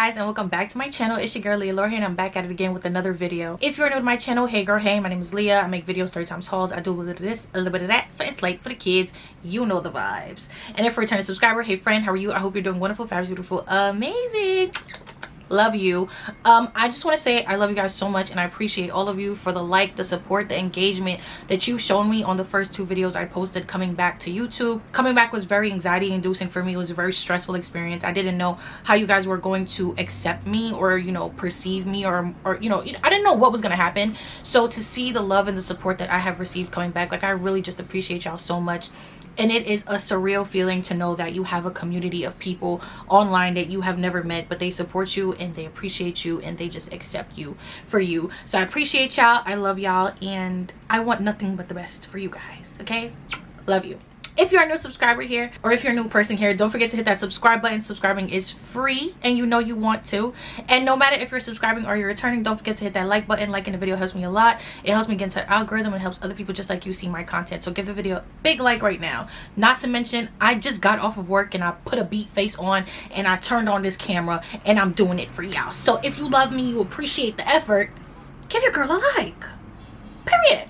guys, and welcome back to my channel. It's your girl Lawwwwd here, and I'm back at it again with another video. If you're new to my channel, hey girl, hey, my name is Leah. I make videos, story times hauls. I do a little bit of this, a little bit of that, so it's late for the kids. You know the vibes. And if you're a returning subscriber, hey friend, how are you? I hope you're doing wonderful, fabulous, beautiful, amazing. Love you. I just want to say I love you guys so much, and I appreciate all of you for the like, the support, the engagement that you've shown me on the first two videos I posted coming back to YouTube. Coming back was very anxiety inducing for me. It was a very stressful experience. I didn't know how you guys were going to accept me or, you know, perceive me or you know, I didn't know what was going to happen. So to see the love and the support that I have received coming back, like, I really just appreciate y'all so much. And it is a surreal feeling to know that you have a community of people online that you have never met, but they support you and they appreciate you and they just accept you for you. So I appreciate y'all. I love y'all, and I want nothing but the best for you guys. Okay? Love you. If you're a new subscriber here, or if you're a new person here, don't forget to hit that subscribe button. Subscribing is free, and you know you want to. And no matter if you're subscribing or you're returning, don't forget to hit that like button. Liking the video helps me a lot. It helps me get into the algorithm and helps other people just like you see my content. So give the video a big like right now. Not to mention, I just got off of work and I put a beat face on and I turned on this camera and I'm doing it for y'all. So if you love me, you appreciate the effort, give your girl a like. Period.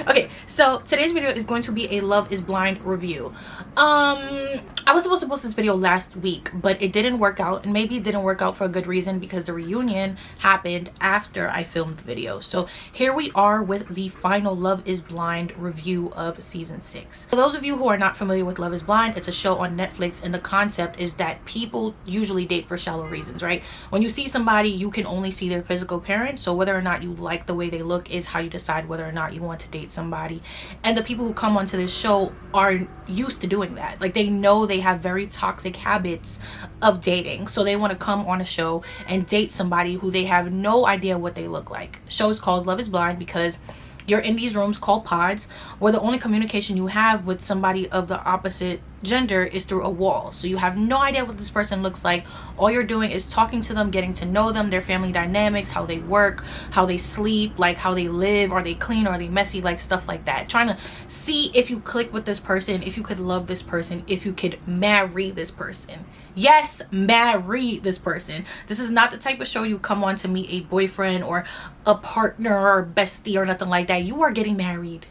Okay, so today's video is going to be a Love is Blind review. I was supposed to post this video last week, but it didn't work out, and maybe it didn't work out for a good reason because the reunion happened after I filmed the video. So here we are with the final Love is Blind review of season 6. For those of you who are not familiar with Love is Blind, it's a show on Netflix, and the concept is that people usually date for shallow reasons, right? When you see somebody, you can only see their physical appearance, so whether or not you like the way they look is how you decide whether or not you want to date somebody. And the people who come onto this show are used to doing that. Like, they know they have very toxic habits of dating, so they want to come on a show and date somebody who they have no idea what they look like. The show is called Love is Blind because you're in these rooms called pods where the only communication you have with somebody of the opposite gender is through a wall. So you have no idea what this person looks like. All you're doing is talking to them, getting to know them, their family dynamics, how they work, how they sleep, like how they live, are they clean, are they messy, like stuff like that. Trying to see if you click with this person, if you could love this person, if you could marry this person. Yes, marry this person. This is not the type of show you come on to meet a boyfriend or a partner or bestie or nothing like that. You are getting married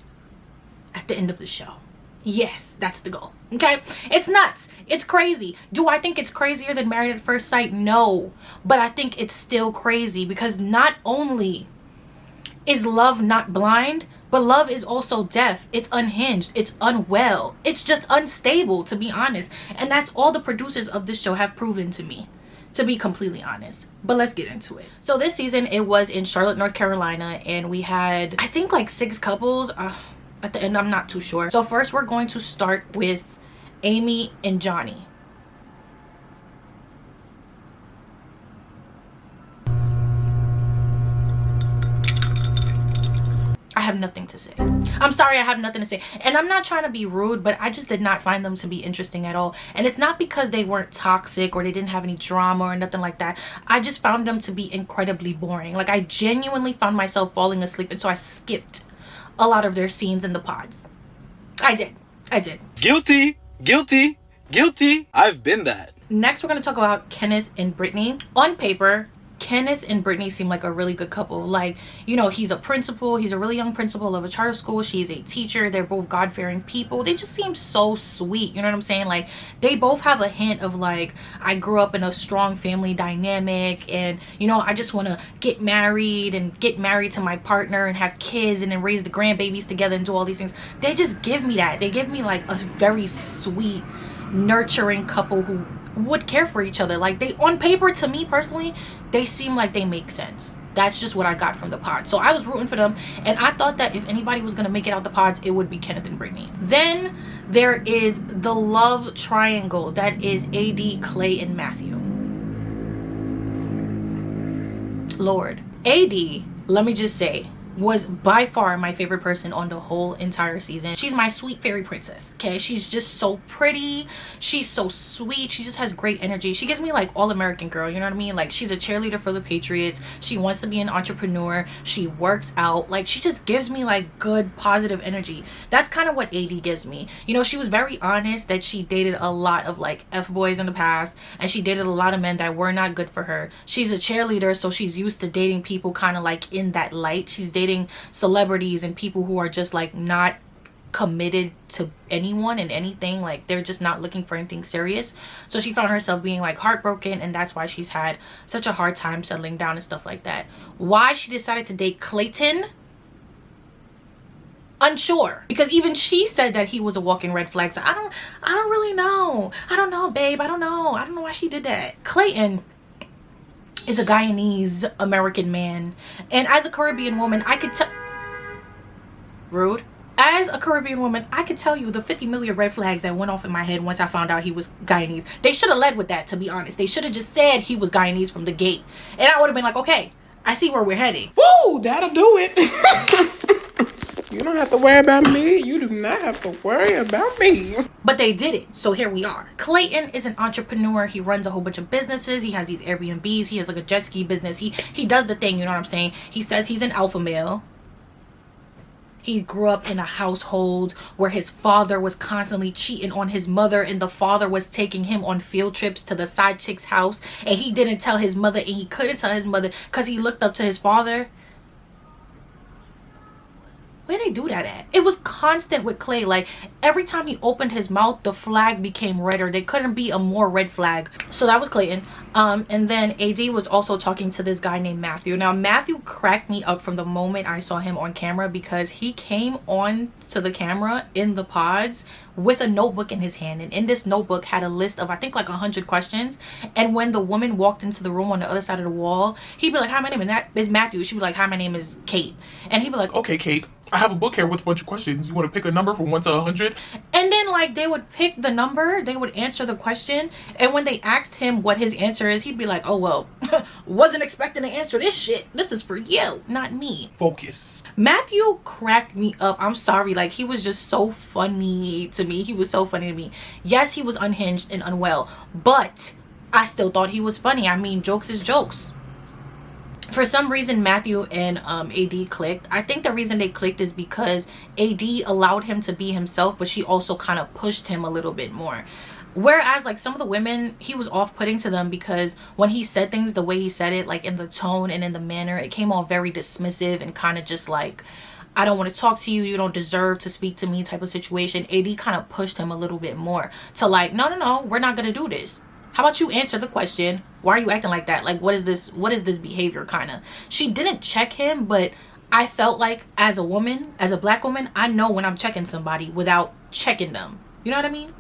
at the end of the show. Yes, that's the goal. Okay? It's nuts. It's crazy. Do I think it's crazier than Married at First Sight? No. But I think it's still crazy because not only is love not blind, but love is also deaf. It's unhinged. It's unwell. It's just unstable, to be honest. And that's all the producers of this show have proven to me, to be completely honest. But let's get into it. So this season, it was in Charlotte, North Carolina, and we had, I think, like 6 couples. At the end, I'm not too sure. So first, we're going to start with Amy and Johnny. I have nothing to say. I'm sorry, I have nothing to say. And I'm not trying to be rude, but I just did not find them to be interesting at all. And it's not because they weren't toxic or they didn't have any drama or nothing like that. I just found them to be incredibly boring. Like, I genuinely found myself falling asleep, and so I skipped a lot of their scenes in the pods. I did. Guilty, guilty, guilty. I've been that. Next, we're going to talk about Kenneth and Brittany. On paper, Kenneth and Brittany seem like a really good couple. Like, you know, he's a principal. He's a really young principal of a charter school. She's a teacher. They're both God-fearing people. They just seem so sweet. You know what I'm saying? Like, they both have a hint of, like, I grew up in a strong family dynamic, and, you know, I just want to get married to my partner and have kids and then raise the grandbabies together and do all these things. They just give me that. They give me, like, a very sweet, nurturing couple who would care for each other. Like, they, on paper, to me personally, they seem like they make sense. That's just what I got from the pod. So I was rooting for them, and I thought that if anybody was gonna make it out the pods, it would be Kenneth and Brittany. Then there is the love triangle. That is AD, Clay, and Matthew. Lord. AD, let me just say, was by far my favorite person on the whole entire season. She's my sweet fairy princess, okay? She's just so pretty. She's so sweet. She just has great energy. She gives me like all American girl, you know what I mean? Like, she's a cheerleader for the Patriots. She wants to be an entrepreneur. She works out. Like, she just gives me like good positive energy. That's kind of what AD gives me. You know, she was very honest that she dated a lot of like F-boys in the past, and she dated a lot of men that were not good for her. She's a cheerleader, so she's used to dating people kind of like in that light. She's dating celebrities and people who are just like not committed to anyone and anything. Like, they're just not looking for anything serious. So she found herself being like heartbroken, and that's why she's had such a hard time settling down and stuff like that. Why she decided to date Clayton, unsure, because even she said that he was a walking red flag. So I don't really know. I don't know, babe. I don't know why she did that. Clayton is a Guyanese American man, and as a Caribbean woman, I could tell. Rude. As a Caribbean woman, I could tell you the 50 million red flags that went off in my head once I found out he was Guyanese. They should have led with that, to be honest. They should have just said he was Guyanese from the gate, and I would have been like, okay, I see where we're heading. Woo, that'll do it. You don't have to worry about me. You do not have to worry about me. But they did it, so here we are. Clayton is an entrepreneur. He runs a whole bunch of businesses. He has these Airbnbs. He has like a jet ski business. He does the thing, you know what I'm saying? He says he's an alpha male. He grew up in a household where his father was constantly cheating on his mother, and the father was taking him on field trips to the side chick's house, and he didn't tell his mother, and he couldn't tell his mother because he looked up to his father. Where they do that at? It was constant with Clay. Like, every time he opened his mouth, the flag became redder. There couldn't be a more red flag. So that was Clayton. And then AD was also talking to this guy named Matthew. Now, Matthew cracked me up from the moment I saw him on camera, because he came on to the camera in the pods with a notebook in his hand, and in this notebook had a list of I think like 100 questions. And when the woman walked into the room on the other side of the wall, he'd be like, hi, my name is Matthew. She'd be like, hi, my name is Kate. And he'd be like, okay, Kate, I have a book here with a bunch of questions. You want to pick a number from 1 to 100? And then like they would pick the number, they would answer the question, and when they asked him what his answer is, he'd be like, oh well, wasn't expecting to answer this shit. This is for you, not me. Focus. Matthew cracked me up. I'm sorry, like, he was just so funny to me. He was so funny to me. Yes, he was unhinged and unwell, but I still thought he was funny. I mean, jokes is jokes. For some reason, Matthew and AD clicked. I think the reason they clicked is because AD allowed him to be himself, but she also kind of pushed him a little bit more. Whereas like some of the women, he was off-putting to them, because when he said things the way he said it, like in the tone and in the manner, it came off very dismissive and kind of just like, I don't want to talk to you, you don't deserve to speak to me type of situation. AD kind of pushed him a little bit more to like, no, we're not gonna do this. How about you answer the question? Why are you acting like that? Like, what is this behavior kind of? She didn't check him, but I felt like as a woman, as a black woman, I know when I'm checking somebody without checking them. You know what I mean?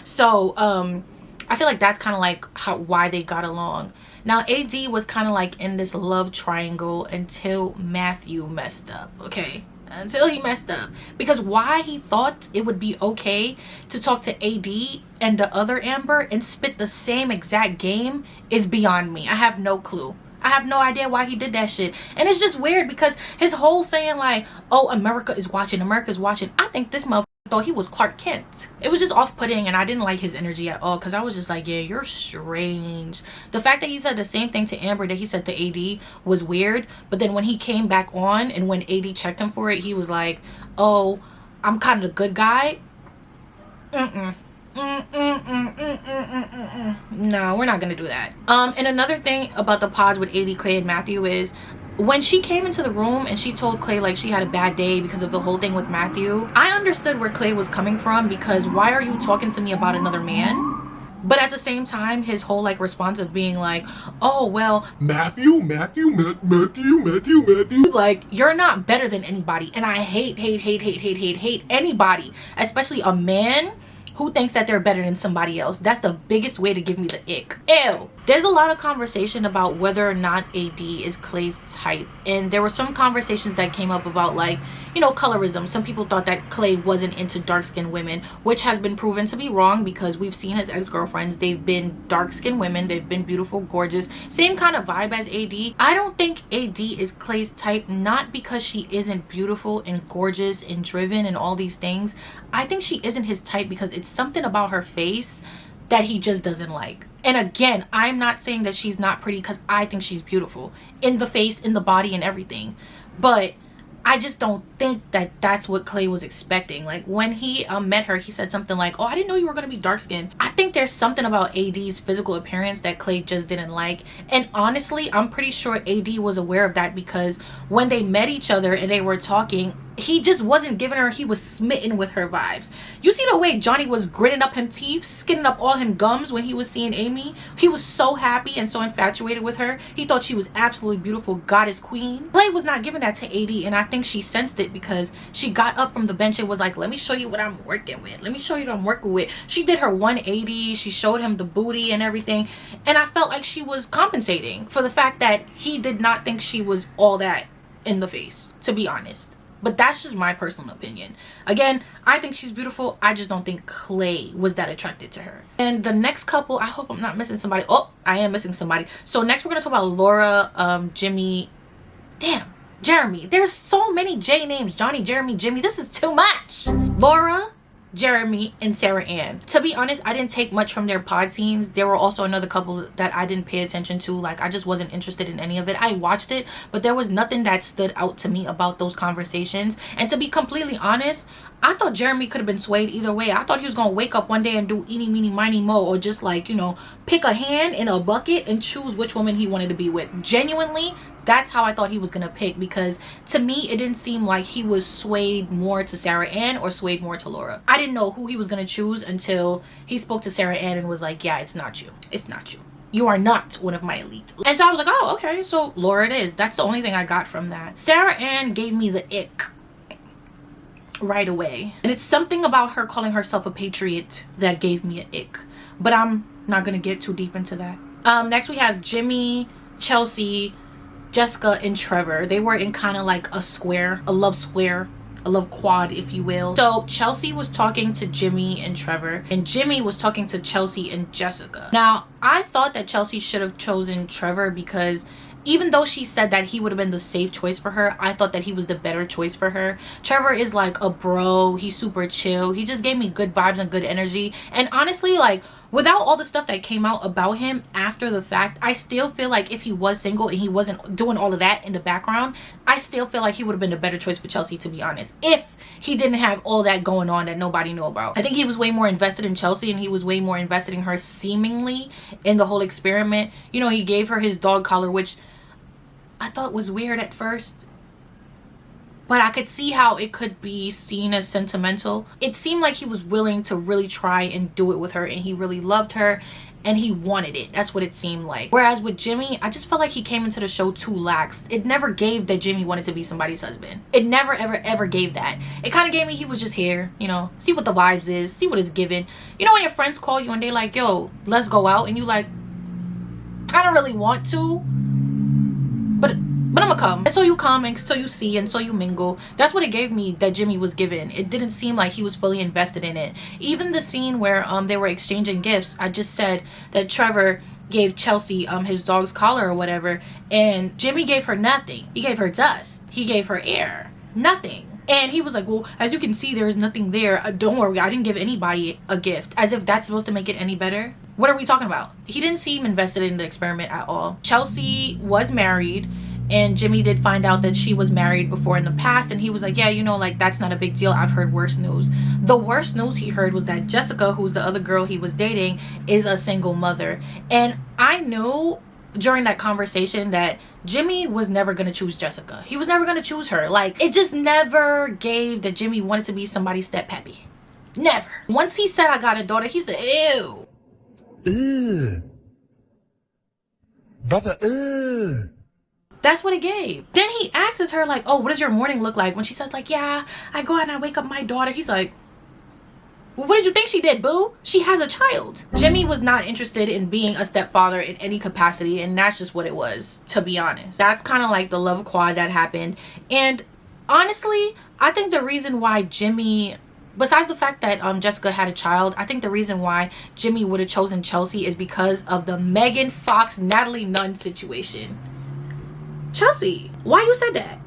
So I feel like that's kind of like why they got along. Now AD was kind of like in this love triangle until Matthew messed up, okay? Until he messed up. Because why he thought it would be okay to talk to AD and the other Amber and spit the same exact game is beyond me. I have no clue. I have no idea why he did that shit. And it's just weird because his whole saying like, oh, America is watching, America's watching. I think this motherfucker thought he was Clark Kent. It was just off-putting, and I didn't like his energy at all, because I was just like, yeah, you're strange. The fact that he said the same thing to Amber that he said to AD was weird, but then when he came back on and when AD checked him for it, he was like, oh, I'm kind of the good guy. No, we're not gonna do that. And another thing about the pods with AD, Clay, and Matthew is when she came into the room and she told Clay like she had a bad day because of the whole thing with Matthew, I understood where Clay was coming from, because why are you talking to me about another man? But at the same time, his whole like response of being like, oh well, Matthew, like, you're not better than anybody. And I hate anybody, especially a man who thinks that they're better than somebody else. That's the biggest way to give me the ick. Ew. There's a lot of conversation about whether or not AD is Clay's type, and there were some conversations that came up about, like, you know, colorism. Some people thought that Clay wasn't into dark-skinned women, which has been proven to be wrong, because we've seen his ex-girlfriends. They've been dark-skinned women. They've been beautiful, gorgeous, same kind of vibe as AD. I don't think AD is Clay's type, not because she isn't beautiful and gorgeous and driven and all these things. I think she isn't his type because it's something about her face that he just doesn't like. And again, I'm not saying that she's not pretty, because I think she's beautiful in the face, in the body, and everything. But I just don't think that that's what Clay was expecting. Like, when he met her, he said something like, oh, I didn't know you were going to be dark skinned. I think there's something about AD's physical appearance that Clay just didn't like. And honestly, I'm pretty sure AD was aware of that, because when they met each other and they were talking, he just wasn't giving her, he was smitten with her vibes. You see the way Johnny was gritting up him teeth, skinning up all him gums when he was seeing Amy? He was so happy and so infatuated with her. He thought she was absolutely beautiful, goddess queen. Clay was not giving that to AD, and I think she sensed it, because she got up from the bench and was like, let me show you what I'm working with. Let me show you what I'm working with. She did her 180. She showed him the booty and everything. And I felt like she was compensating for the fact that he did not think she was all that in the face, to be honest. But that's just my personal opinion. Again, I think she's beautiful. I just don't think Clay was that attracted to her. And the next couple, I hope I'm not missing somebody. Oh, I am missing somebody. So next we're going to talk about Laura, Jimmy. Damn, Jeremy. There's so many J names. Johnny, Jeremy, Jimmy. This is too much. Laura, Jeremy, and Sarah Ann. To be honest, I didn't take much from their pod scenes. There were also another couple that I didn't pay attention to. Like, I just wasn't interested in any of it. I watched it, but there was nothing that stood out to me about those conversations. And to be completely honest, I thought Jeremy could have been swayed either way. I thought he was gonna wake up one day and do eeny meeny miny mo, or just, like, you know, pick a hand in a bucket and choose which woman he wanted to be with. Genuinely, that's how I thought he was gonna pick, because to me it didn't seem like he was swayed more to Sarah Ann or swayed more to Laura. I didn't know who he was gonna choose until he spoke to Sarah Ann and was like, yeah, it's not you. It's not you. You are not one of my elite. And so I was like, oh, okay, so Laura it is. That's the only thing I got from that. Sarah Ann gave me the ick right away. And it's something about her calling herself a patriot that gave me an ick. But I'm not gonna get too deep into that. Next we have Jimmy, Chelsea, Jessica, and Trevor. They were in kind of like a square, a love square, a love quad, if you will. So Chelsea was talking to Jimmy and Trevor, and Jimmy was talking to Chelsea and Jessica. Now, I thought that Chelsea should have chosen Trevor, because even though she said that he would have been the safe choice for her, I thought that he was the better choice for her. Trevor is like a bro. He's super chill. He just gave me good vibes and good energy. And honestly, like, without all the stuff that came out about him after the fact, I still feel like if he was single and he wasn't doing all of that in the background, I still feel like he would have been a better choice for Chelsea, to be honest, if he didn't have all that going on that nobody knew about. I think he was way more invested in Chelsea, and he was way more invested in her, seemingly, in the whole experiment. You know, he gave her his dog collar, which I thought was weird at first, but I could see how it could be seen as sentimental. It seemed like he was willing to really try and do it with her, and he really loved her, and he wanted it. That's what it seemed like. Whereas with Jimmy, I just felt like he came into the show too lax. It never gave that Jimmy wanted to be somebody's husband. It never, ever, ever gave that. It kind of gave me he was just here, you know, see what the vibes is, see what it's given. You know when your friends call you and they like, yo, let's go out, and you like, I don't really want to, but I'm gonna come. And so you come, and so you see, and so you mingle. That's what it gave me that Jimmy was given. It didn't seem like he was fully invested in it. Even the scene where they were exchanging gifts, I just said that Trevor gave Chelsea his dog's collar or whatever, and Jimmy gave her nothing. He gave her dust. He gave her air. Nothing. And he was like, well, as you can see, there is nothing there. Don't worry, I didn't give anybody a gift. As if that's supposed to make it any better. What are we talking about? He didn't seem invested in the experiment at all. Chelsea was married, and Jimmy did find out that she was married before in the past, and he was like, yeah, you know, like, that's not a big deal. I've heard worse news. The worst news he heard was that Jessica, who's the other girl he was dating, is a single mother. And I knew during that conversation that Jimmy was never going to choose Jessica. He was never going to choose her. Like, it just never gave that Jimmy wanted to be somebody's step-pappy. Never. Once he said, I got a daughter, he said, ew. Ugh. Brother, ugh. That's what it gave. Then he asks her, like, oh, what does your morning look like? When she says, like, yeah, I go out and I wake up my daughter. He's like, Well, what did you think she did, boo? She has a child. Jimmy was not interested in being a stepfather in any capacity, and that's just what it was, to be honest. That's kind of like the love quad that happened. And honestly, I think the reason why Jimmy, besides the fact that Jessica had a child, I think the reason why Jimmy would have chosen Chelsea is because of the Megan Fox, Natalie Nunn situation. Chelsea, why you said that?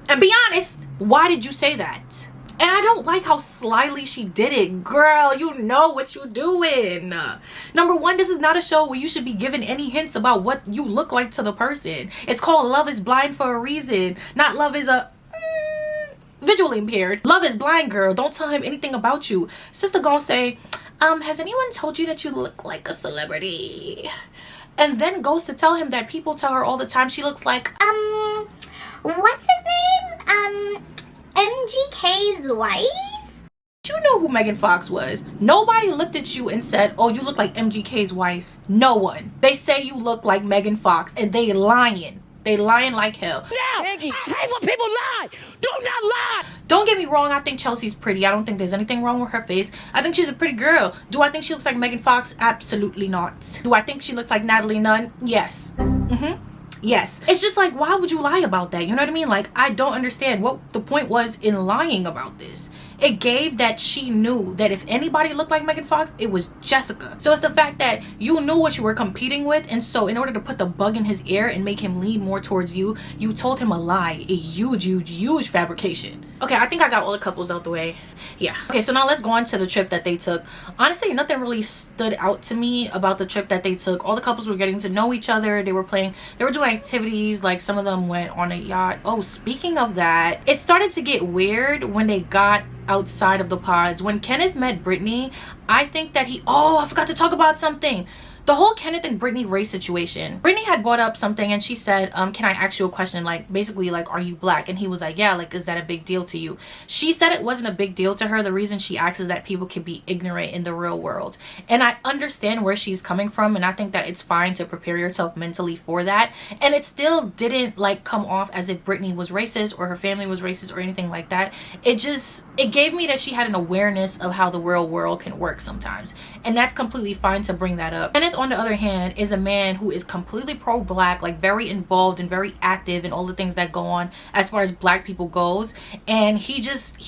And be honest, why did you say that? And I don't like how slyly she did it. Girl, you know what you're doing. Number one, this is not a show where you should be given any hints about what you look like to the person. It's called Love is Blind for a reason. Not Love is a visually impaired. Love is blind, girl. Don't tell him anything about you. Sister gonna say, has anyone told you that you look like a celebrity? And then goes to tell him that people tell her all the time she looks like what's his name? MGK's wife? You know who Megan Fox was. Nobody looked at you and said, oh, you look like MGK's wife. No one. They say you look like Megan Fox, and they lying. They lying like hell. Now, Maggie, I hate when people lie. Do not lie. Don't get me wrong, I think Chelsea's pretty. I don't think there's anything wrong with her face. I think she's a pretty girl. Do I think she looks like Megan Fox? Absolutely not. Do I think she looks like Natalie Nunn? Yes. Yes. It's just like, why would you lie about that? You know what I mean? Like, I don't understand what the point was in lying about this. It gave that she knew that if anybody looked like Megan Fox, it was Jessica. So it's the fact that you knew what you were competing with, and so in order to put the bug in his ear and make him lean more towards you, you told him a lie. A huge fabrication. Okay, I think I got all the couples out the way. Yeah. Okay, so now let's go on to the trip that they took. Honestly, nothing really stood out to me about the trip that they took. All the couples were getting to know each other. They were doing activities, like some of them went on a yacht. Oh, speaking of that, it started to get weird when they got outside of the pods. When Kenneth met Brittany, I think that I forgot to talk about something. The whole Kenneth and Brittany race situation. Brittany had brought up something and she said, can I ask you a question? Like, basically, like, are you black? And he was like, yeah, like, is that a big deal to you? She said it wasn't a big deal to her. The reason she asks is that people can be ignorant in the real world. And I understand where she's coming from, and I think that it's fine to prepare yourself mentally for that. And it still didn't, like, come off as if Brittany was racist or her family was racist or anything like that. It gave me that she had an awareness of how the real world can work sometimes. And that's completely fine to bring that up. Kenneth, on the other hand, is a man who is completely pro-black, like very involved and very active in all the things that go on as far as black people goes. And he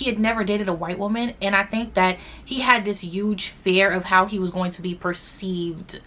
had never dated a white woman, and I think that he had this huge fear of how he was going to be perceived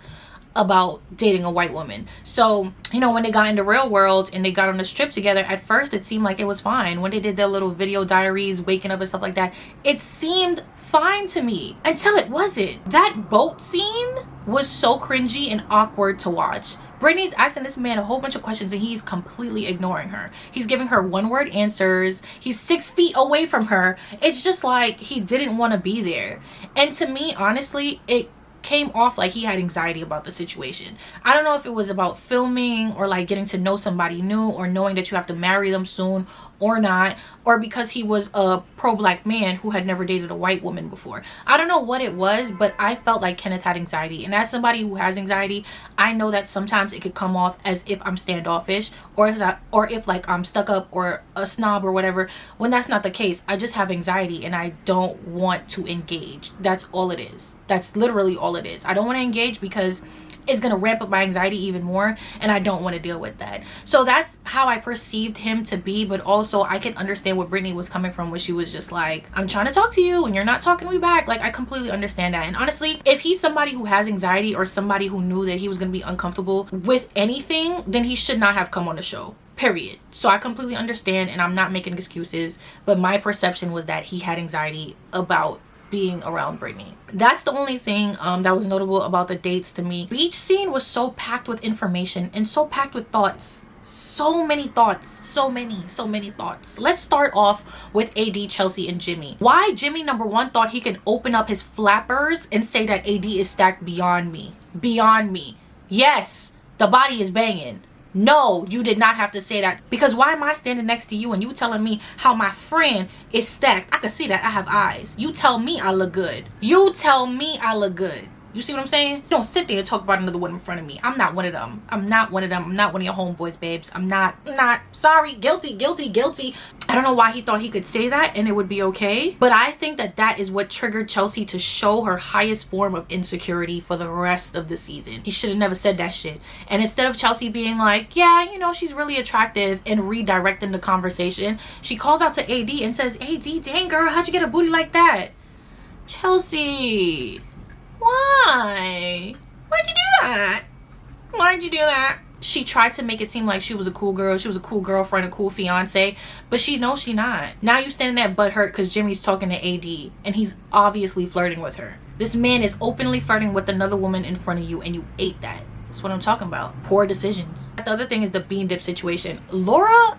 about dating a white woman. So, you know, when they got in the real world and they got on this trip together, at first it seemed like it was fine. When they did their little video diaries, waking up and stuff like that, it seemed fine to me until it wasn't. That boat scene was so cringy and awkward to watch. Brittany's asking this man a whole bunch of questions and he's completely ignoring her. He's giving her one-word answers. He's 6 feet away from her. It's just like he didn't want to be there. And to me, honestly, it came off like he had anxiety about the situation. I don't know if it was about filming or like getting to know somebody new or knowing that you have to marry them soon or not, or because he was a pro-black man who had never dated a white woman before. I don't know what it was, but I felt like Kenneth had anxiety. And as somebody who has anxiety, I know that sometimes it could come off as if I'm standoffish or if like I'm stuck up or a snob or whatever, when that's not the case. I just have anxiety and I don't want to engage. That's all it is. That's literally all it is. I don't want to engage because it's going to ramp up my anxiety even more, and I don't want to deal with that. So that's how I perceived him to be, but also I can understand where Brittany was coming from, where she was just like, I'm trying to talk to you and you're not talking to me back. Like, I completely understand that. And honestly, if he's somebody who has anxiety or somebody who knew that he was going to be uncomfortable with anything, then he should not have come on the show. Period. So I completely understand, and I'm not making excuses, but my perception was that he had anxiety about being around Brittany. That's the only thing that was notable about the dates to me. Each scene was so packed with information and so packed with thoughts. So many thoughts. So many thoughts. Let's start off with AD, Chelsea, and Jimmy. Why Jimmy, number one, thought he could open up his flappers and say that AD is stacked beyond me. Beyond me. Yes, the body is banging. No, you did not have to say that, because why am I standing next to you and you telling me how my friend is stacked? I can see that. I have eyes. You tell me I look good. You tell me I look good. You see what I'm saying? Don't sit there and talk about another one in front of me. I'm not one of them. I'm not one of them. I'm not one of your homeboys, babes. I'm not. Sorry. Guilty. I don't know why he thought he could say that and it would be okay. But I think that that is what triggered Chelsea to show her highest form of insecurity for the rest of the season. He should have never said that shit. And instead of Chelsea being like, yeah, you know, she's really attractive and redirecting the conversation, she calls out to AD and says, AD, dang girl, how'd you get a booty like that? Chelsea, why? Why'd you do that? Why'd you do that? She tried to make it seem like she was a cool girl. She was a cool girlfriend, a cool fiance. But she knows she not. Now you standing there butthurt because Jimmy's talking to AD. And he's obviously flirting with her. This man is openly flirting with another woman in front of you. And you ate that. That's what I'm talking about. Poor decisions. The other thing is the bean dip situation. Laura,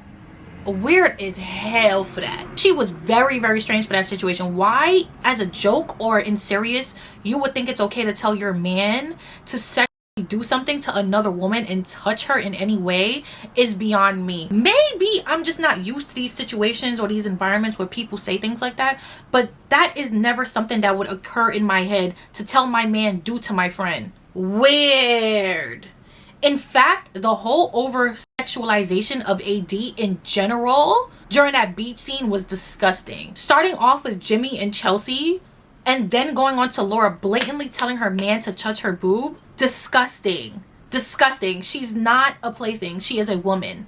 weird as hell for that. She was very, very strange for that situation. Why, as a joke or in serious, you would think it's okay to tell your man to sexually do something to another woman and touch her in any way is beyond me. Maybe I'm just not used to these situations or these environments where people say things like that, but that is never something that would occur in my head to tell my man do to my friend. Weird. In fact, the whole over sexualization of AD in general during that beach scene was disgusting. Starting off with Jimmy and Chelsea and then going on to Laura blatantly telling her man to touch her boob. Disgusting. Disgusting. She's not a plaything. She is a woman.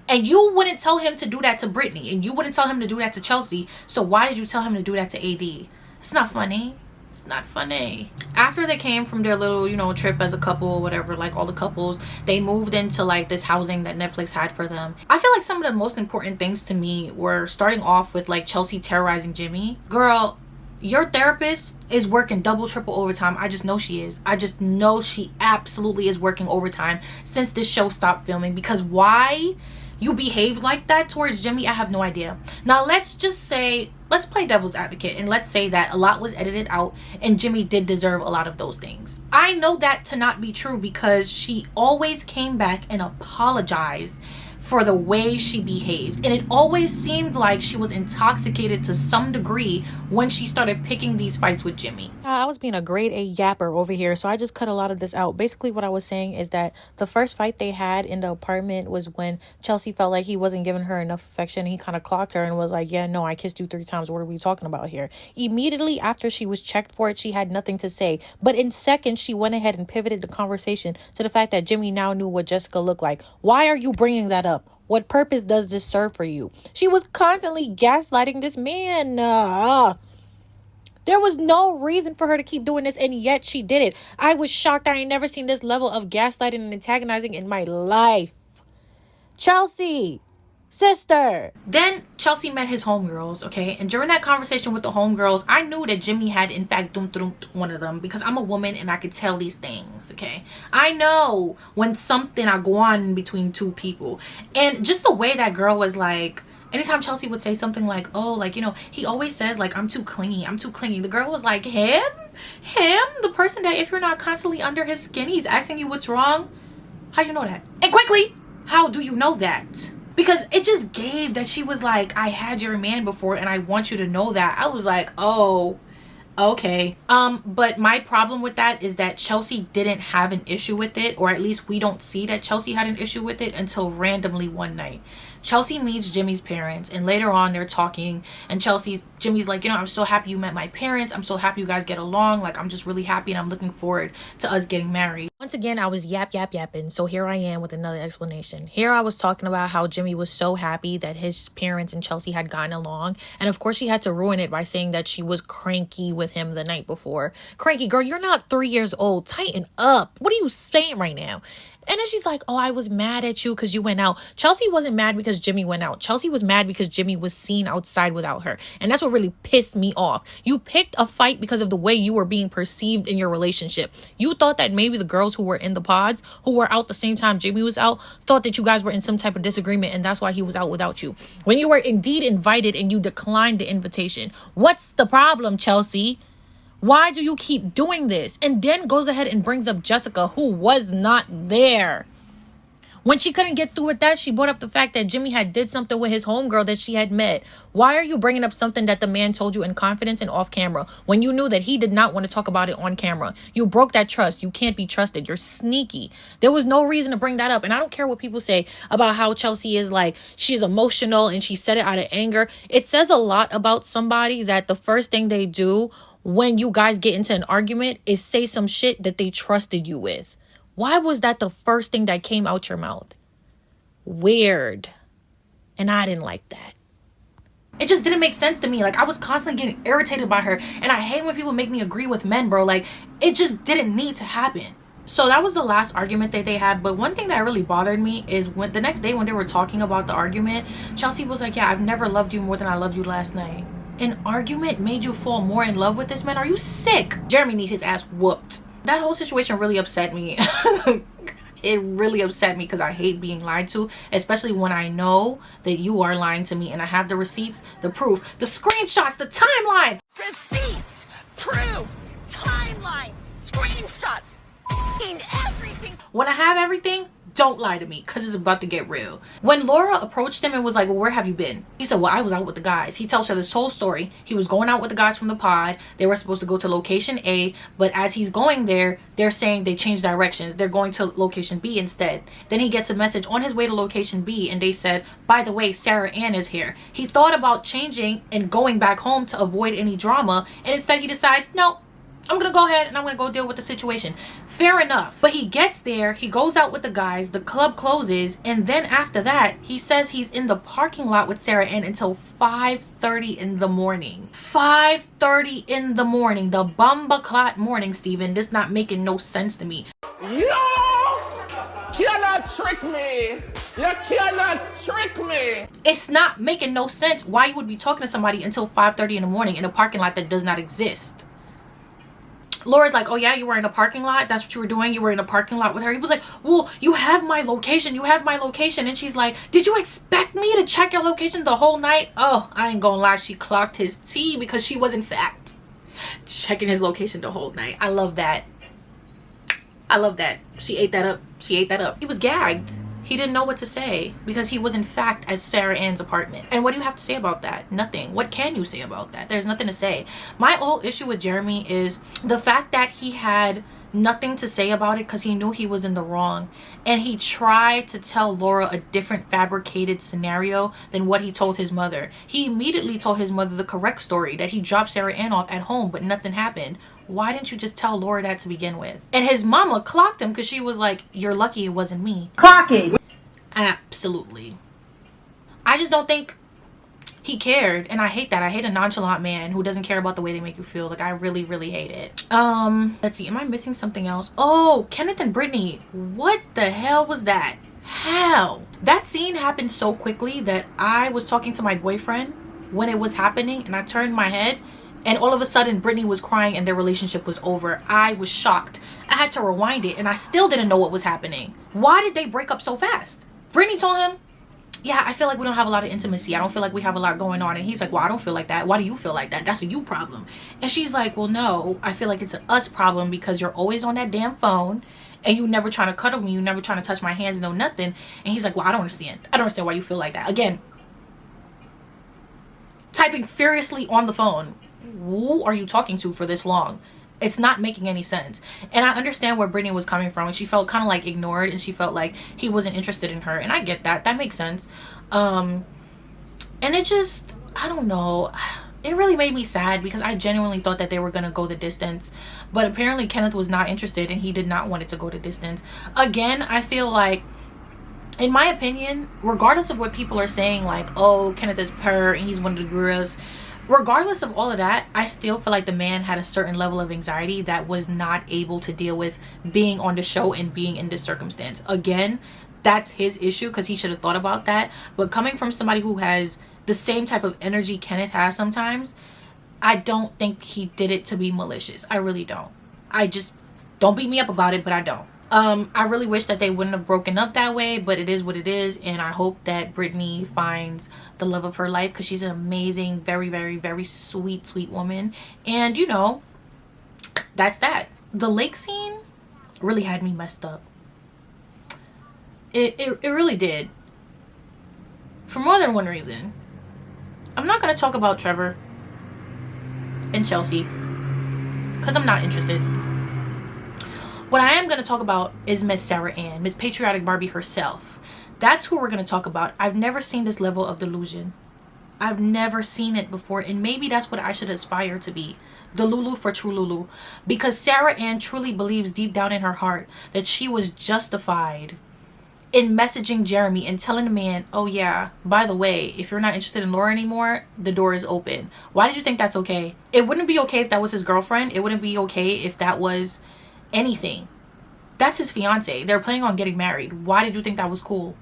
And you wouldn't tell him to do that to Brittany. And you wouldn't tell him to do that to Chelsea. So why did you tell him to do that to AD? It's not funny. It's not funny. After they came from their little, you know, trip as a couple or whatever, like all the couples, they moved into like this housing that Netflix had for them. I feel like some of the most important things to me were starting off with like Chelsea terrorizing Jimmy. Girl, your therapist is working double, triple overtime. I just know she is. I just know she absolutely is working overtime since this show stopped filming. Because why you behave like that towards Jimmy, I have no idea. Now, let's just say, let's play devil's advocate and let's say that a lot was edited out and Jimmy did deserve a lot of those things. I know that to not be true because she always came back and apologized for the way she behaved, and it always seemed like she was intoxicated to some degree when she started picking these fights with Jimmy. I was being a grade A yapper over here, so I just cut a lot of this out. Basically what I was saying is that the first fight they had in the apartment was when Chelsea felt like he wasn't giving her enough affection. He kind of clocked her and was like, yeah, no, I kissed you 3 times. What are we talking about here? Immediately after she was checked for it, she had nothing to say, but in seconds she went ahead and pivoted the conversation to the fact that Jimmy now knew what Jessica looked like. Why are you bringing that up? What purpose does this serve for you? She was constantly gaslighting this man. There was no reason for her to keep doing this, and yet she did it. I was shocked. I ain't never seen this level of gaslighting and antagonizing in my life. Chelsea, sister. Then Chelsea met his homegirls, okay? And during that conversation with the homegirls, I knew that Jimmy had in fact dumped one of them because I'm a woman and I could tell these things, okay? I know when something I go on between two people. And just the way that girl was like, anytime Chelsea would say something like, oh, like, you know, he always says like, I'm too clingy. The girl was like, him, the person that if you're not constantly under his skin, he's asking you what's wrong. How you know that? And quickly, how do you know that? Because it just gave that she was like, I had your man before and I want you to know that. I was like, oh, okay. But my problem with that is that Chelsea didn't have an issue with it, or at least we don't see that Chelsea had an issue with it until randomly one night. Chelsea meets Jimmy's parents and later on they're talking and Jimmy's like, you know, I'm so happy you met my parents. I'm so happy you guys get along. Like, I'm just really happy and I'm looking forward to us getting married. Once again, I was yapping. So here I am with another explanation. Here I was talking about how Jimmy was so happy that his parents and Chelsea had gotten along. And of course, she had to ruin it by saying that she was cranky with him the night before. Cranky, girl, you're not 3 years old. Tighten up. What are you saying right now? And then she's like, oh, I was mad at you because you went out. Chelsea wasn't mad because Jimmy went out. Chelsea was mad because Jimmy was seen outside without her. And that's what really pissed me off. You picked a fight because of the way you were being perceived in your relationship. You thought that maybe the girls who were in the pods, who were out the same time Jimmy was out, thought that you guys were in some type of disagreement and that's why he was out without you. When you were indeed invited and you declined the invitation. What's the problem, Chelsea? Why do you keep doing this? And then goes ahead and brings up Jessica, who was not there. When she couldn't get through with that, she brought up the fact that Jimmy had did something with his homegirl that she had met. Why are you bringing up something that the man told you in confidence and off camera when you knew that he did not want to talk about it on camera? You broke that trust. You can't be trusted. You're sneaky. There was no reason to bring that up. And I don't care what people say about how Chelsea is like, she's emotional and she said it out of anger. It says a lot about somebody that the first thing they do when you guys get into an argument is say some shit that they trusted you with. Why was that the first thing that came out your mouth? Weird. And I didn't like that. It just didn't make sense to me. Like, I was constantly getting irritated by her. And I hate when people make me agree with men, bro. Like, it just didn't need to happen. So that was the last argument that they had. But one thing that really bothered me is when the next day when they were talking about the argument, Chelsea was like, yeah, I've never loved you more than I loved you last night. An argument made you fall more in love with this man? Are you sick? Jeremy need his ass whooped. That whole situation really upset me. It really upset me because I hate being lied to, especially when I know that you are lying to me and I have the receipts, the proof, the screenshots, the timeline. Receipts, proof, timeline, screenshots, everything. When I have everything, don't lie to me because it's about to get real. When Laura approached him and was like, well, where have you been? He said, well, I was out with the guys. He tells her this whole story. He was going out with the guys from the pod. They were supposed to go to location A, but as he's going there, they're saying they changed directions. They're going to location B instead. Then he gets a message on his way to location B and they said, by the way, Sarah Ann is here. He thought about changing and going back home to avoid any drama, and instead he decides, no, I'm gonna go ahead and I'm gonna go deal with the situation. Fair enough. But he gets there, he goes out with the guys, the club closes, and then after that, he says he's in the parking lot with Sarah Ann until 5:30 in the morning. 5:30 in the morning. The bumbaclot morning, Steven. This not making no sense to me. You cannot trick me. You cannot trick me. It's not making no sense why you would be talking to somebody until 5:30 in the morning in a parking lot that does not exist. Laura's like, oh yeah, you were in a parking lot? That's what you were doing? You were in a parking lot with her? He was like, well, you have my location. You have my location. And she's like, did you expect me to check your location the whole night? Oh, I ain't gonna lie. She clocked his tea because she was, in fact, checking his location the whole night. I love that. I love that. She ate that up. She ate that up. He was gagged. He didn't know what to say because he was in fact at Sarah Ann's apartment. And what do you have to say about that? Nothing. What can you say about that? There's nothing to say. My whole issue with Jeremy is the fact that he had nothing to say about it because he knew he was in the wrong. And he tried to tell Laura a different fabricated scenario than what he told his mother. He immediately told his mother the correct story, that he dropped Sarah Ann off at home but nothing happened. Why didn't you just tell Laura that to begin with? And his mama clocked him because she was like, you're lucky it wasn't me. Clocking. Absolutely. I just don't think he cared, and I hate that. I hate a nonchalant man who doesn't care about the way they make you feel. Like, I really, really hate it. Let's see, am I missing something else? Oh, Kenneth and Brittany. What the hell was that? How? That scene happened so quickly that I was talking to my boyfriend when it was happening, and I turned my head, and all of a sudden Brittany was crying and their relationship was over. I was shocked. I had to rewind it, and I still didn't know what was happening. Why did they break up so fast? Brittany told him, yeah, I feel like we don't have a lot of intimacy. I don't feel like we have a lot going on. And he's like, well, I don't feel like that. Why do you feel like that? That's a you problem. And she's like, well, no, I feel like it's an us problem because you're always on that damn phone and you never trying to cuddle me. You never trying to touch my hands, no nothing. And he's like, well, I don't understand. I don't understand why you feel like that. Again, typing furiously on the phone. Who are you talking to for this long? It's not making any sense. And I understand where Brittany was coming from. And she felt kind of like ignored, and she felt like he wasn't interested in her. And I get that. That makes sense. And it just, I don't know. It really made me sad because I genuinely thought that they were going to go the distance. But apparently Kenneth was not interested and he did not want it to go the distance. Again, I feel like, in my opinion, regardless of what people are saying, like, oh, Kenneth is purr and he's one of the girls, regardless of all of that, I still feel like the man had a certain level of anxiety that was not able to deal with being on the show and being in this circumstance. Again, that's his issue because he should have thought about that. But coming from somebody who has the same type of energy Kenneth has sometimes, I don't think he did it to be malicious. I really don't. I just, don't beat me up about it, but I don't. I really wish that they wouldn't have broken up that way, but it is what it is. And I hope that Brittany finds the love of her life because she's an amazing, very, very, very sweet, sweet woman. And, you know, that's that. The lake scene really had me messed up. It really did. For more than one reason. I'm not going to talk about Trevor and Chelsea because I'm not interested. What I am going to talk about is Miss Sarah Ann, Miss Patriotic Barbie herself. That's who we're going to talk about. I've never seen this level of delusion. I've never seen it before, and maybe that's what I should aspire to be. The Lulu for true Lulu. Because Sarah Ann truly believes deep down in her heart that she was justified in messaging Jeremy and telling the man, oh yeah, by the way, if you're not interested in Laura anymore, the door is open. Why did you think that's okay? It wouldn't be okay if that was his girlfriend. It wouldn't be okay if that was anything. That's his fiance. They're planning on getting married. Why did you think that was cool?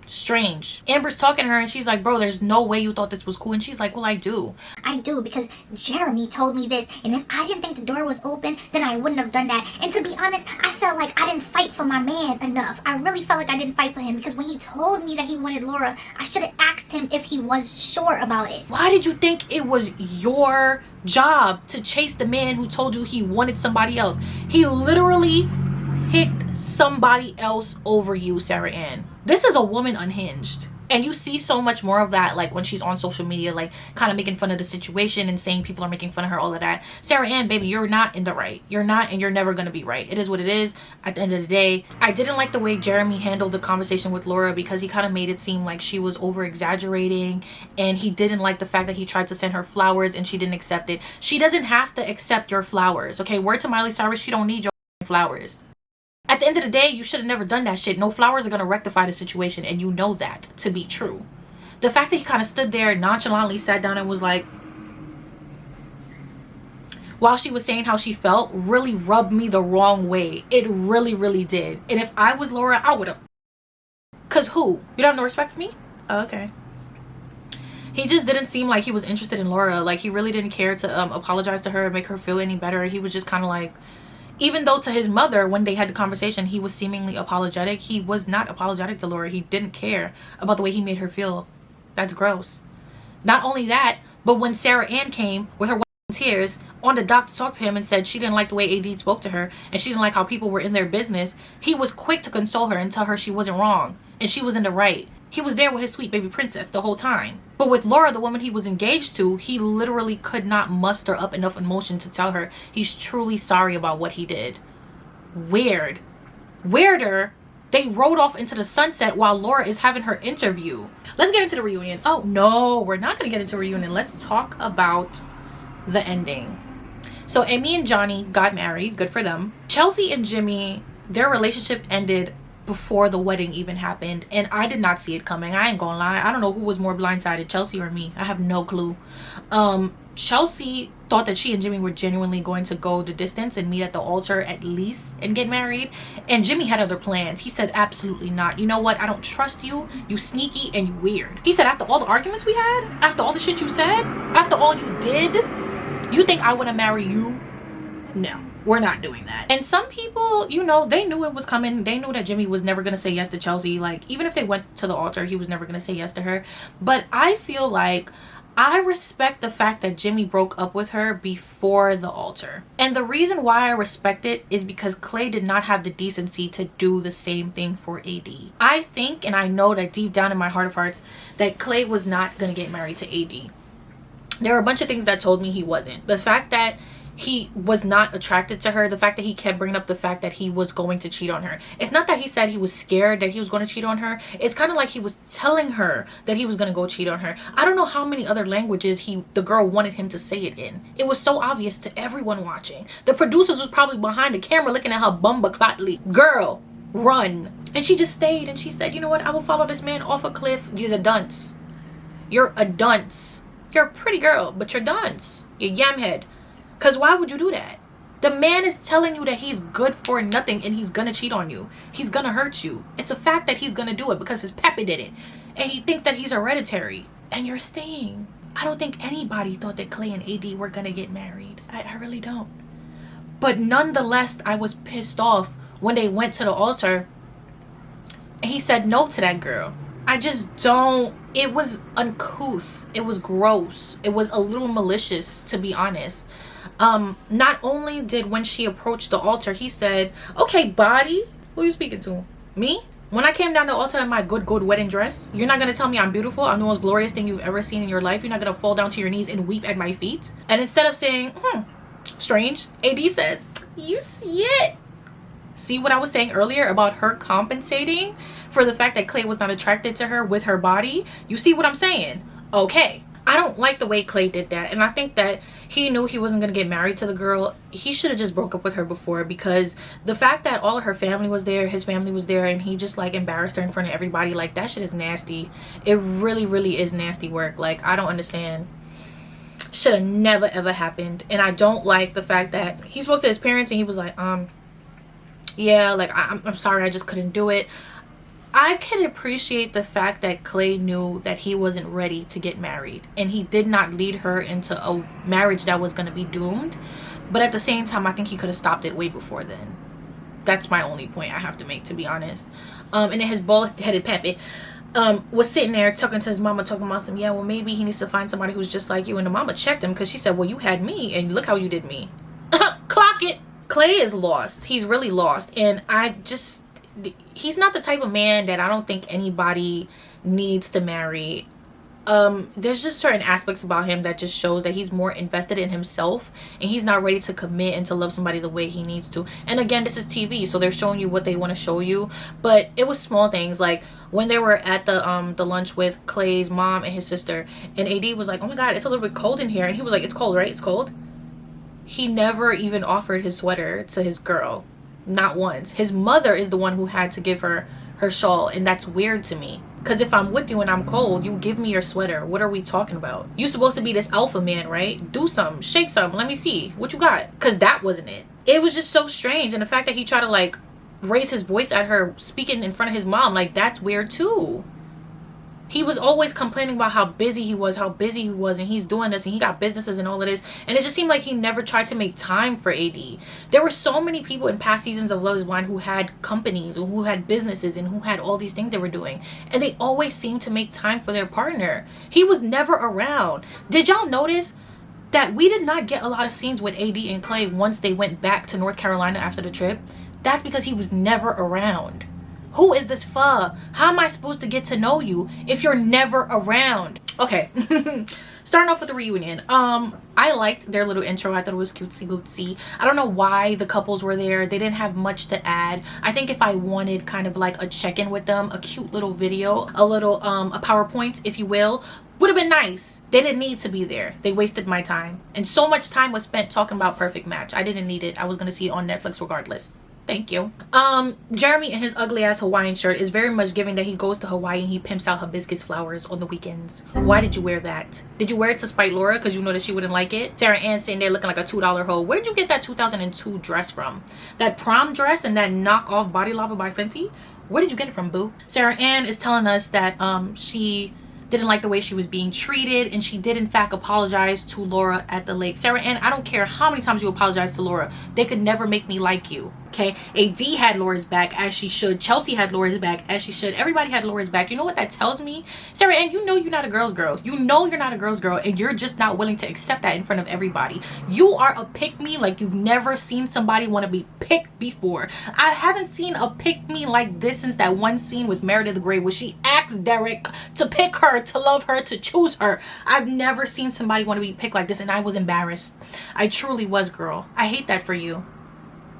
Strange. Amber's talking to her and she's like, bro, there's no way you thought this was cool. And she's like, well, I do. I do, because Jeremy told me this, and if I didn't think the door was open, then I wouldn't have done that. And to be honest, I felt like I didn't fight for my man enough. I really felt like I didn't fight for him, because when he told me that he wanted Laura, I should have asked him if he was sure about it. Why did you think it was your job to chase the man who told you he wanted somebody else? He literally picked somebody else over you, Sarah Ann. This is a woman unhinged. And you see so much more of that, like when she's on social media, like kind of making fun of the situation and saying people are making fun of her, all of that. Sarah Ann, baby, you're not in the right. You're not, and you're never going to be right. It is what it is. At the end of the day, I didn't like the way Jeremy handled the conversation with Laura, because he kind of made it seem like she was over exaggerating, and he didn't like the fact that he tried to send her flowers and she didn't accept it. She doesn't have to accept your flowers, okay? Word to Miley Cyrus, she don't need your flowers. At the end of the day, you should have never done that shit. No flowers are going to rectify the situation, and you know that to be true. The fact that he kind of stood there, nonchalantly sat down and was like, while she was saying how she felt, really rubbed me the wrong way. It really, really did. And if I was Laura, I would have. Because who? You don't have no respect for me? Oh, okay. He just didn't seem like he was interested in Laura. Like, he really didn't care to apologize to her and make her feel any better. He was just kind of like, even though to his mother, when they had the conversation, he was seemingly apologetic, he was not apologetic to Laura. He didn't care about the way he made her feel. That's gross. Not only that, but when Sarah Ann came with her tears on the dock to talk to him and said she didn't like the way AD spoke to her and she didn't like how people were in their business, he was quick to console her and tell her she wasn't wrong and she was in the right. He was there with his sweet baby princess the whole time. But with Laura, the woman he was engaged to, he literally could not muster up enough emotion to tell her he's truly sorry about what he did. Weird. Weirder, they rode off into the sunset while Laura is having her interview. Let's get into the reunion. Oh, no, we're not going to get into a reunion. Let's talk about the ending. So Amy and Johnny got married. Good for them. Chelsea and Jimmy, their relationship ended before the wedding even happened, and I did not see it coming. I ain't gonna lie. I don't know who was more blindsided, Chelsea or me. I have no clue. Chelsea thought that she and Jimmy were genuinely going to go the distance and meet at the altar at least and get married, and Jimmy had other plans. He said, absolutely not. You know what? I don't trust you. You sneaky and you weird. He said, after all the arguments we had, after all the shit you said, after all you did, you think I want to marry you? No. We're not doing that. And some people, you know, they knew it was coming. They knew that Jimmy was never going to say yes to Chelsea. Like, even if they went to the altar, he was never going to say yes to her. But I feel like I respect the fact that Jimmy broke up with her before the altar. And the reason why I respect it is because Clay did not have the decency to do the same thing for AD. I think, and I know that deep down in my heart of hearts, that Clay was not going to get married to AD. There were a bunch of things that told me he wasn't. The fact that he was not attracted to her, the fact that he kept bringing up the fact that he was going to cheat on her. It's not that he said he was scared that he was going to cheat on her. It's kind of like he was telling her that he was going to go cheat on her. I don't know how many other languages the girl wanted him to say it in. It was so obvious to everyone watching. The producers was probably behind the camera looking at her bumba clotly. Girl, run. And she just stayed and she said, you know what? I will follow this man off a cliff. You're a dunce. You're a dunce. You're a pretty girl, but you're dunce. You're yamhead. Because why would you do that? The man is telling you that he's good for nothing and he's gonna cheat on you. He's gonna hurt you. It's a fact that he's gonna do it because his pappy did it. And he thinks that he's hereditary. And you're staying. I don't think anybody thought that Clay and AD were gonna get married. I really don't. But nonetheless, I was pissed off when they went to the altar and he said no to that girl. I just don't. It was uncouth. It was gross. It was a little malicious, to be honest. Not only did when she approached the altar, he said, okay, body, who are you speaking to? Me? When I came down to the altar in my good wedding dress, you're not gonna tell me I'm beautiful, I'm the most glorious thing you've ever seen in your life. You're not gonna fall down to your knees and weep at my feet. And instead of saying, strange, AD says, you see it? See what I was saying earlier about her compensating for the fact that Clay was not attracted to her with her body? You see what I'm saying? Okay. I don't like the way Clay did that, and I think that he knew he wasn't going to get married to the girl. He should have just broke up with her before, because the fact that all of her family was there, his family was there, and he just like embarrassed her in front of everybody, like that shit is nasty. It really is nasty work. Like, I don't understand. Should have never ever happened. And I don't like the fact that he spoke to his parents and he was like, yeah, like I'm sorry, I just couldn't do it. I can appreciate the fact that Clay knew that he wasn't ready to get married, and he did not lead her into a marriage that was going to be doomed. But at the same time, I think he could have stopped it way before then. That's my only point I have to make, to be honest. And then his bald-headed pappy was sitting there talking to his mama, talking about some, yeah, well, maybe he needs to find somebody who's just like you. And the mama checked him because she said, well, you had me and look how you did me. Clock it. Clay is lost. He's really lost. And he's not the type of man that I don't think anybody needs to marry. There's just certain aspects about him that just shows that he's more invested in himself, and he's not ready to commit and to love somebody the way he needs to. And again, this is TV, so they're showing you what they want to show you. But it was small things, like when they were at the lunch with Clay's mom and his sister, and AD was like, oh my god, it's a little bit cold in here, and he was like, it's cold, right? It's cold. He never even offered his sweater to his girl. Not once. His mother is the one who had to give her her shawl, and that's weird to me. Because if I'm with you and I'm cold, you give me your sweater. What are we talking about? You supposed to be this alpha man, right? Do something. Shake something. Let me see. What you got? Because that wasn't it. It was just so strange. And the fact that he tried to, like, raise his voice at her speaking in front of his mom, like, that's weird too. He was always complaining about how busy he was, and he's doing this, and he got businesses and all of this. And it just seemed like he never tried to make time for AD. There were so many people in past seasons of Love is Blind who had companies, or who had businesses, and who had all these things they were doing. And they always seemed to make time for their partner. He was never around. Did y'all notice that we did not get a lot of scenes with AD and Clay once they went back to North Carolina after the trip? That's because he was never around. Who is this for? How am I supposed to get to know you if you're never around? Okay. Starting off with the reunion. I liked their little intro. I thought it was cutesy bootsy. I don't know why the couples were there. They didn't have much to add. I think if I wanted kind of like a check-in with them, a cute little video, a little a PowerPoint, if you will, would have been nice. They didn't need to be there. They wasted my time. And so much time was spent talking about Perfect Match. I didn't need it. I was gonna see it on Netflix regardless. Thank you. Jeremy in his ugly ass Hawaiian shirt is very much giving that he goes to Hawaii and he pimps out hibiscus flowers on the weekends. Why did you wear that? Did you wear it to spite Laura because you know that she wouldn't like it? Sarah Ann sitting there looking like a $2 hoe. Where'd you get that 2002 dress from? That prom dress and that knockoff Body Lava by Fenty? Where did you get it from, boo? Sarah Ann is telling us that she didn't like the way she was being treated, and she did in fact apologize to Laura at the lake. Sarah Ann, I don't care how many times you apologize to Laura, they could never make me like you. Okay, AD had Laura's back as she should. Chelsea had Laura's back as she should. Everybody had Laura's back. You know what that tells me? Sarah Ann, you know you're not a girl's girl. You know you're not a girl's girl, and you're just not willing to accept that in front of everybody. You are a pick-me like you've never seen somebody want to be picked before. I haven't seen a pick-me like this since that one scene with Meredith Grey where she asked Derek to pick her, to love her, to choose her. I've never seen somebody want to be picked like this, and I was embarrassed. I truly was, girl. I hate that for you.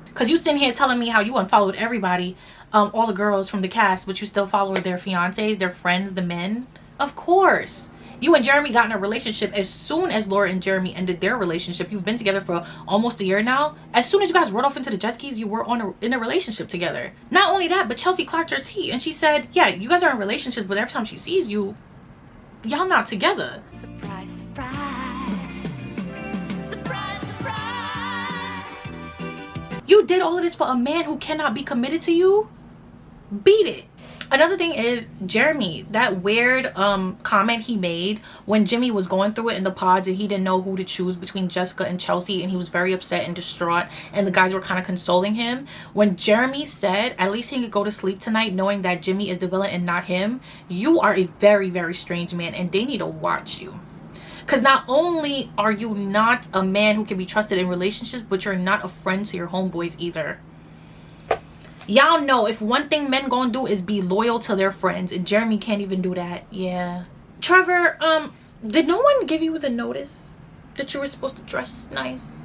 Because you sitting here telling me how you unfollowed everybody, all the girls from the cast, but you still follow their fiancés, their friends, the men. Of course. You and Jeremy got in a relationship as soon as Laura and Jeremy ended their relationship. You've been together for almost a year now. As soon as you guys rode off into the jet skis, you were in a relationship together. Not only that, but Chelsea clocked her tea and she said, yeah, you guys are in relationships, but every time she sees you, y'all not together. Surprise, surprise. Surprise, surprise. You did all of this for a man who cannot be committed to you? Beat it. Another thing is Jeremy, that weird comment he made when Jimmy was going through it in the pods and he didn't know who to choose between Jessica and Chelsea, and he was very upset and distraught, and the guys were kind of consoling him. When Jeremy said at least he could go to sleep tonight knowing that Jimmy is the villain and not him, you are a very, very strange man, and they need to watch you. Because not only are you not a man who can be trusted in relationships, but you're not a friend to your homeboys either. Y'all know if one thing men gonna do is be loyal to their friends, and Jeremy can't even do that. Yeah. Trevor, did no one give you the notice that you were supposed to dress nice?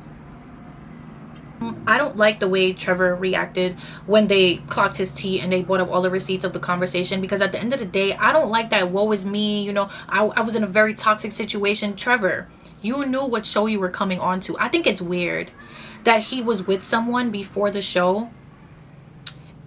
I don't like the way Trevor reacted when they clocked his tea and they brought up all the receipts of the conversation, because at the end of the day, I don't like that woe is me, you know, I was in a very toxic situation. Trevor, you knew what show you were coming on to. I think it's weird that he was with someone before the show,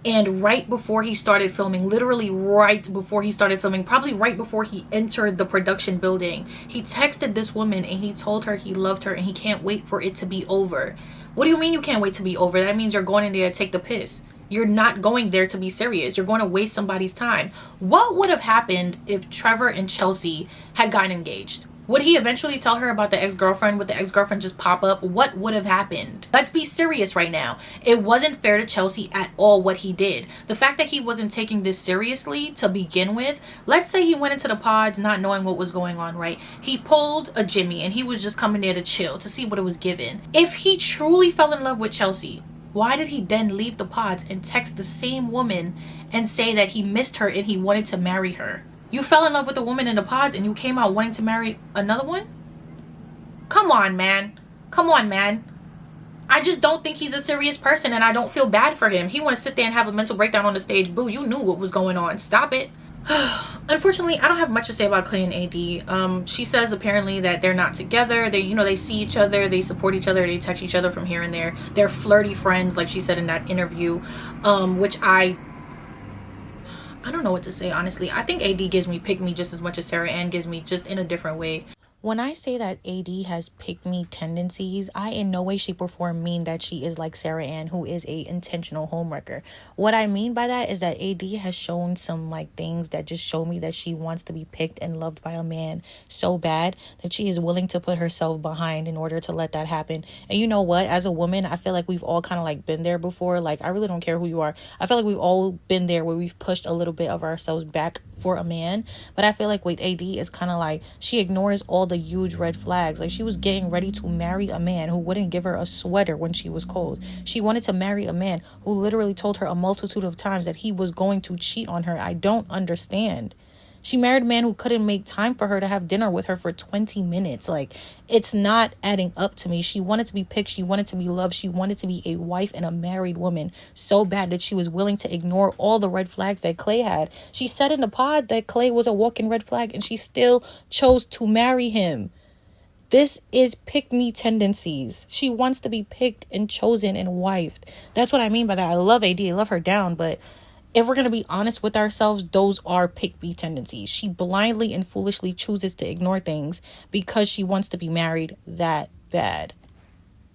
and right before he started filming, literally right before he started filming, probably right before he entered the production building, he texted this woman and he told her he loved her and he can't wait for it to be over. What do you mean you can't wait to be over? That means you're going in there to take the piss. You're not going there to be serious. You're going to waste somebody's time. What would have happened if Trevor and Chelsea had gotten engaged? Would he eventually tell her about the ex-girlfriend? Would the ex-girlfriend just pop up? What would have happened? Let's be serious right now. It wasn't fair to Chelsea at all what he did. The fact that he wasn't taking this seriously to begin with. Let's say he went into the pods not knowing what was going on, right? He pulled a Jimmy and he was just coming there to chill, to see what it was given. If he truly fell in love with Chelsea, why did he then leave the pods and text the same woman and say that he missed her and he wanted to marry her? You fell in love with a woman in the pods and you came out wanting to marry another one? Come on, man. Come on, man. I just don't think he's a serious person, and I don't feel bad for him. He want to sit there and have a mental breakdown on the stage. Boo, you knew what was going on. Stop it. Unfortunately, I don't have much to say about Clay and AD. She says apparently that they're not together. They, you know, they see each other, they support each other, they text each other from here and there. They're flirty friends, like she said in that interview, which I don't know what to say, honestly. I think AD gives me pick me just as much as Sarah Ann gives me, just in a different way. When I say that AD has pick-me tendencies, I in no way, shape, or form mean that she is like Sarah Ann, who is a intentional homewrecker. What I mean by that is that AD has shown some like things that just show me that she wants to be picked and loved by a man so bad that she is willing to put herself behind in order to let that happen. And you know what? As a woman, I feel like we've all kind of like been there before. Like, I really don't care who you are. I feel like we've all been there where we've pushed a little bit of ourselves back for a man. But I feel like with AD, it's kind of like she ignores all the huge red flags. Like, she was getting ready to marry a man who wouldn't give her a sweater when she was cold. She wanted to marry a man who literally told her a multitude of times that he was going to cheat on her. I don't understand. She married a man who couldn't make time for her to have dinner with her for 20 minutes. Like, it's not adding up to me. She wanted to be picked. She wanted to be loved. She wanted to be a wife and a married woman so bad that she was willing to ignore all the red flags that Clay had. She said in the pod that Clay was a walking red flag, and she still chose to marry him. This is pick-me tendencies. She wants to be picked and chosen and wifed. That's what I mean by that. I love AD. I love her down, but if we're going to be honest with ourselves, those are pick-me tendencies. She blindly and foolishly chooses to ignore things because she wants to be married that bad.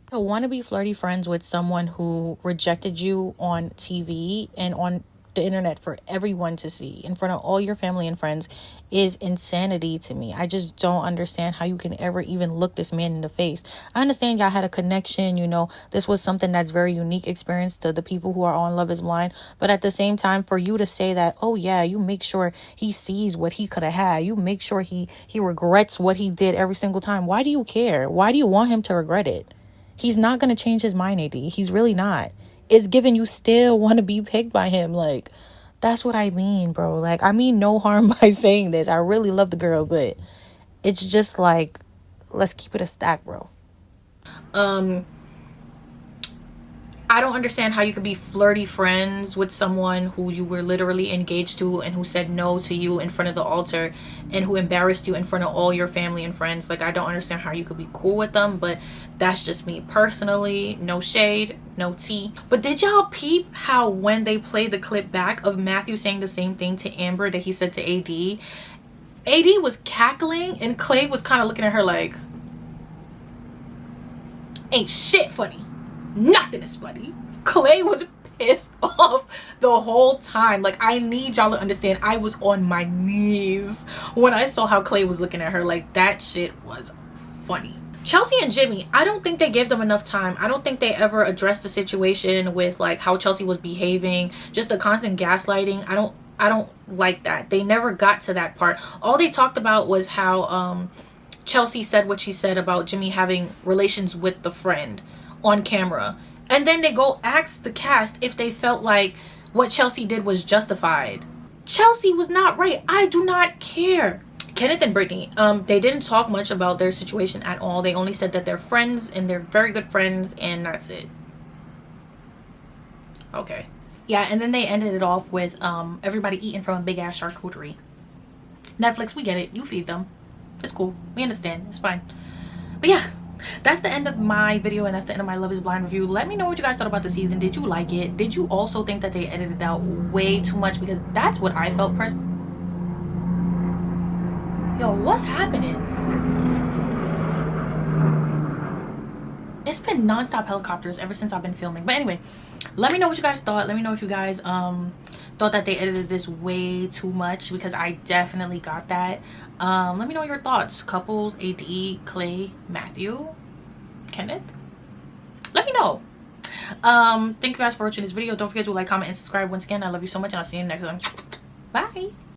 To want to be flirty friends with someone who rejected you on TV and on the internet for everyone to see in front of all your family and friends is insanity to me. I just don't understand how you can ever even look this man in the face. I understand y'all had a connection, you know, this was something that's very unique experience to the people who are on Love is Blind, but at the same time, for you to say that, oh yeah, you make sure he sees what he could have had, you make sure he regrets what he did every single time. Why do you care? Why do you want him to regret it? He's not going to change his mind, AD. He's really not. It's given you still want to be picked by him. Like, that's what I mean, bro. Like, I mean no harm by saying this. I really love the girl, but it's just like, let's keep it a stack, bro. I don't understand how you could be flirty friends with someone who you were literally engaged to and who said no to you in front of the altar and who embarrassed you in front of all your family and friends. Like, I don't understand how you could be cool with them, but that's just me personally. No shade, no tea. But did y'all peep how when they played the clip back of Matthew saying the same thing to Amber that he said to AD was cackling and Clay was kind of looking at her like, ain't shit funny. Nothing is funny. Clay was pissed off the whole time. Like, I need y'all to understand, I was on my knees when I saw how Clay was looking at her. Like, that shit was funny. Chelsea and Jimmy, I don't think they gave them enough time. I don't think they ever addressed the situation with like how Chelsea was behaving, just the constant gaslighting. I don't like that. They never got to that part. All they talked about was how Chelsea said what she said about Jimmy having relations with the friend on camera, and then they go ask the cast if they felt like what Chelsea did was justified. Chelsea was not right. I do not care. Kenneth and Brittany, they didn't talk much about their situation at all. They only said that they're friends and they're very good friends, and that's it. Okay. Yeah, and then they ended it off with everybody eating from a big ass charcuterie. Netflix, we get it. You feed them. It's cool. We understand. It's fine. But yeah, that's the end of my video, and that's the end of my Love is Blind review. Let me know what you guys thought about the season. Did you like it? Did you also think that they edited out way too much? Because that's what I felt personally. Yo, what's happening? It's been non-stop helicopters ever since I've been filming. But anyway, let me know what you guys thought. Let me know if you guys thought that they edited this way too much, because I definitely got that. Let me know your thoughts. Couples, AD, Clay, Matthew, Kenneth. Let me know. Thank you guys for watching this video. Don't forget to like, comment, and subscribe. Once again, I love you so much, and I'll see you in the next one. Bye.